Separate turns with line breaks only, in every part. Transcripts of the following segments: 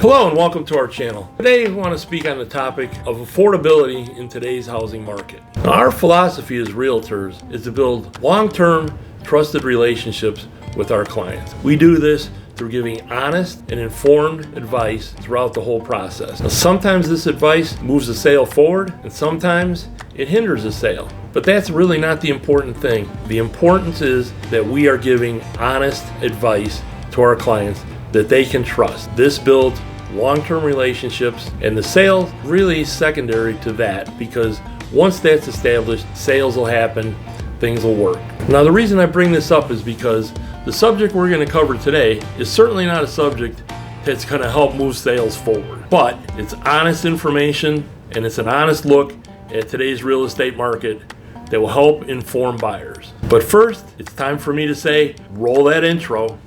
Hello and welcome to our channel. Today we want to speak on the topic of affordability in today's housing market. Now, our philosophy as realtors is to build long-term, trusted relationships with our clients. We do this through giving honest and informed advice throughout the whole process. Now, sometimes this advice moves the sale forward and sometimes it hinders the sale. But that's really not the important thing. The importance is that we are giving honest advice to our clients that they can trust. This builds long-term relationships, and the sale really is secondary to that, because once that's established, sales will happen, things will work. Now, the reason I bring this up is because the subject we're going to cover today is certainly not a subject that's going to help move sales forward, but it's honest information and it's an honest look at today's real estate market that will help inform buyers. But first, it's time for me to say, roll that intro.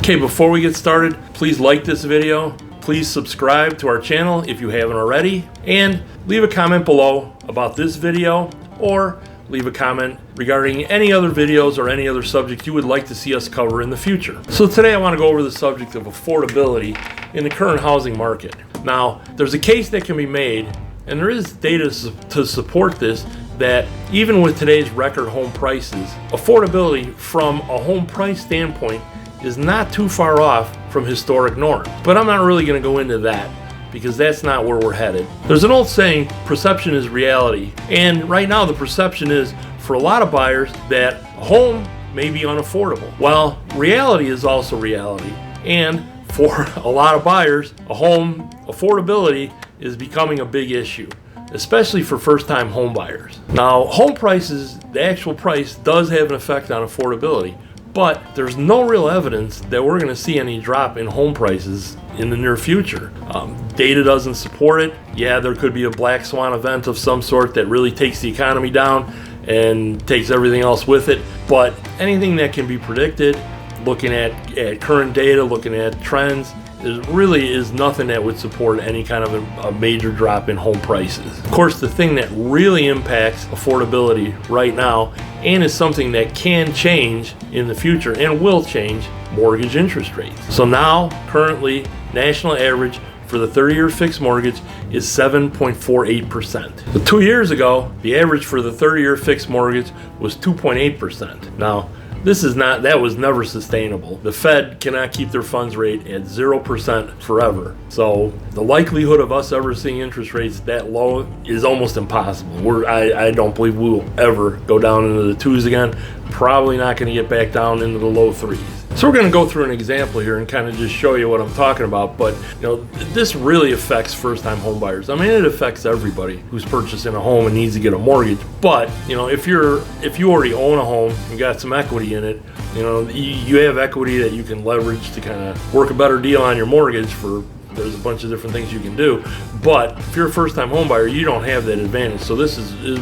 Okay, before we get started, please like this video, please subscribe to our channel if you haven't already, and leave a comment below about this video, or leave a comment regarding any other videos or any other subject you would like to see us cover in the future. So today I want to go over the subject of affordability in the current housing market. Now, there's a case that can be made, and there is data to support this, that even with today's record home prices, affordability from a home price standpoint is not too far off from historic norms. But I'm not really going to go into that, because that's not where we're headed. There's an old saying, perception is reality. And right now the perception is, for a lot of buyers, that a home may be unaffordable. Well, reality is also reality. And for a lot of buyers, a home affordability is becoming a big issue, especially for first-time home buyers. Now, home prices, the actual price, does have an effect on affordability, but there's no real evidence that we're going to see any drop in home prices in the near future. Data doesn't support it. Yeah, there could be a black swan event of some sort that really takes the economy down and takes everything else with it, but anything that can be predicted, looking at current data, looking at trends, there really is nothing that would support any kind of a major drop in home prices. Of course, the thing that really impacts affordability right now, and is something that can change in the future and will change, mortgage interest rates. So now, currently, national average for the 30-year fixed mortgage is 7.48%. So 2 years ago, the average for the 30-year fixed mortgage was 2.8%. Now, that was never sustainable. The Fed cannot keep their funds rate at 0% forever. So the likelihood of us ever seeing interest rates that low is almost impossible. I don't believe we will ever go down into the twos again. Probably not going to get back down into the low threes. So we're going to go through an example here and kind of just show you what I'm talking about. But this really affects first-time home buyers. I mean, it affects everybody who's purchasing a home and needs to get a mortgage. But if you already own a home and got some equity in it, you have equity that you can leverage to kind of work a better deal on your mortgage. There's a bunch of different things you can do. But if you're a first-time home buyer, you don't have that advantage. So this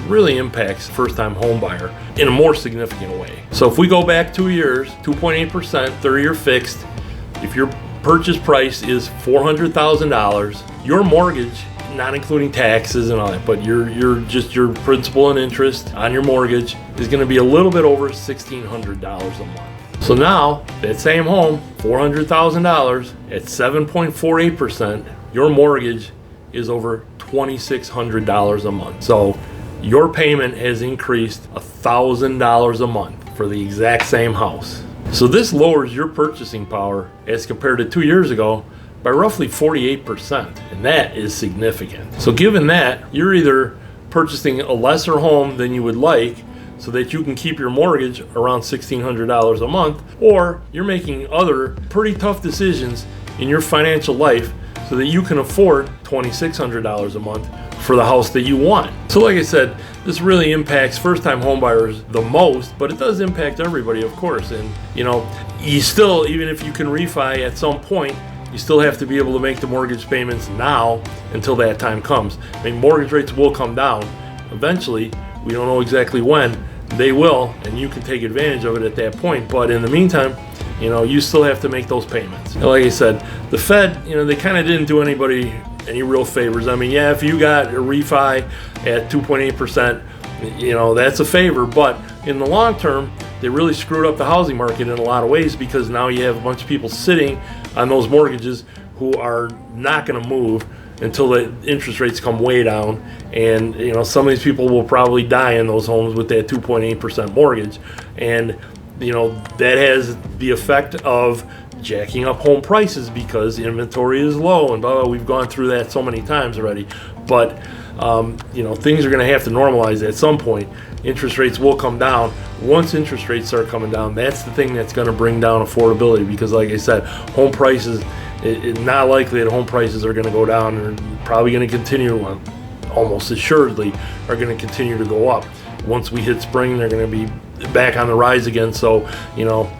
really impacts first-time home buyer in a more significant way. So if we go back 2 years, 2.8%, 30-year fixed, if your purchase price is $400,000, your mortgage, not including taxes and all that, but your principal and interest on your mortgage is going to be a little bit over $1,600 a month. So now, that same home, $400,000 at 7.48%, your mortgage is over $2,600 a month. So your payment has increased $1,000 a month for the exact same house. So this lowers your purchasing power as compared to 2 years ago by roughly 48%, and that is significant. So given that, you're either purchasing a lesser home than you would like, so that you can keep your mortgage around $1,600 a month, or you're making other pretty tough decisions in your financial life so that you can afford $2,600 a month for the house that you want. So like I said, this really impacts first-time homebuyers the most, but it does impact everybody, of course. And you still, even if you can refi at some point, you still have to be able to make the mortgage payments now until that time comes. I mean, mortgage rates will come down eventually. We don't know exactly when. They will, and you can take advantage of it at that point. But in the meantime, you still have to make those payments. And like I said, the Fed, they kind of didn't do anybody any real favors. I mean, yeah, if you got a refi at 2.8%, you know, that's a favor, but in the long term, they really screwed up the housing market in a lot of ways, because now you have a bunch of people sitting on those mortgages who are not going to move until the interest rates come way down. And, you know, some of these people will probably die in those homes with that 2.8% mortgage. And, you know, that has the effect of jacking up home prices because inventory is low and blah, blah. We've gone through that so many times already. But, you know, things are going to have to normalize at some point. Interest rates will come down. Once interest rates start coming down, that's the thing that's going to bring down affordability, because like I said, home prices, it's not likely that home prices are going to go down, and probably going to continue, almost assuredly, are going to continue to go up. Once we hit spring, they're going to be back on the rise again. So, you know,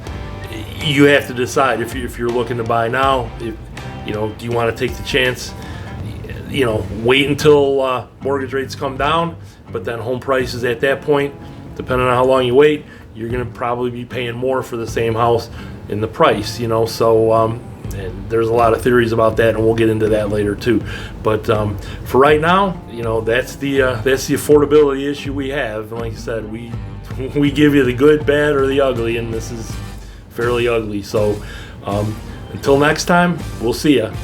you have to decide if you're looking to buy now, you know, do you want to take the chance, you know, wait until mortgage rates come down, but then home prices at that point, depending on how long you wait, you're going to probably be paying more for the same house in the price, you know. So and there's a lot of theories about that, and we'll get into that later too. But for right now, you know, that's the affordability issue we have. And like I said, we give you the good, bad, or the ugly, and this is fairly ugly. So until next time, we'll see ya.